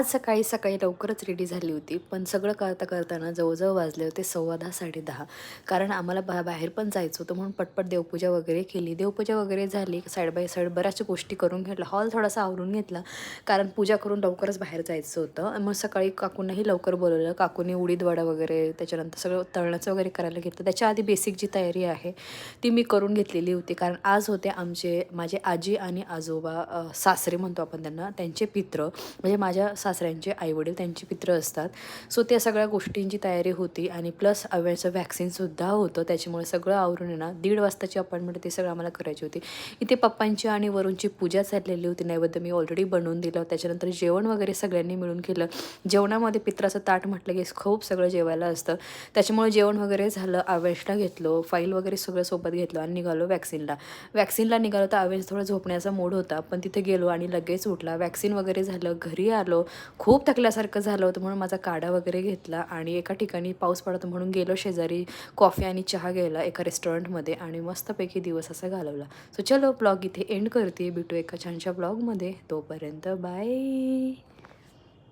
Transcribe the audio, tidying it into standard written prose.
आज सकाळी सकाळी लवकरच रेडी झाली होती, पण सगळं करताना जवळजवळ वाजले होते 10:15 10:30. कारण आम्हाला बाहेर पण जायचं होतं, म्हणून पटपट देवपूजा वगैरे केली. देवपूजा वगैरे झाली, साईड बाय साईड बऱ्याचशा गोष्टी करून घेतल्या. हॉल थोडासा आवरून घेतला, कारण पूजा करून लवकरच बाहेर जायचं होतं. मग सकाळी काकूंनाही लवकर बोलवलं. काकूंनी उडीद वडा वगैरे, त्याच्यानंतर सगळं तळण्याचं वगैरे करायला घेतलं. त्याच्या आधी बेसिक जी तयारी आहे ती मी करून घेतलेली होती, कारण आज होते माझे आजी आणि आजोबा, सासरे म्हणतो आपण त्यांना, त्यांचे पित्र, म्हणजे माझ्या सासऱ्यांचे आईवडील त्यांची पित्र असतात. सो त्या सगळ्या गोष्टींची तयारी होती आणि प्लस अवेळचं वॅक्सिनसुद्धा होतं. त्याच्यामुळे सगळं आवरून आहे ना 1:30 वाजताची अपॉइंटमेंट ते सगळं आम्हाला करायची होती. इथे पप्पांची आणि वरूनची पूजा चाललेली होती. नैवेद्य मी ऑलरेडी बनवून दिलं. त्याच्यानंतर जेवण वगैरे सगळ्यांनी मिळून केलं. जेवणामध्ये पित्राचं ताट म्हटलं की खूप सगळं जेवायला असतं. त्याच्यामुळे जेवण वगैरे झालं. अवेशला घेतलं, फाईल वगैरे सगळं सोबत घेतलं आणि निघालो वॅक्सिनला निघालो. तर अवेश थोडा झोपण्याचा मूड होता, पण तिथे गेलो आणि लगेच उठला. वॅक्सिन वगैरे झालं, घरी आलो. खूप थकल्यासारखं झालं होतं, म्हणून माझा काढा वगैरे घेतला आणि एका ठिकाणी पाऊस पडतो म्हणून गेलो शेजारी कॉफी आणि चहा घ्यायला एका रेस्टॉरंटमध्ये आणि मस्तपैकी दिवस असा घालवला. सो चलो ब्लॉग इथे एंड करते. भेटू एका छानशा ब्लॉगमध्ये. तोपर्यंत बाय.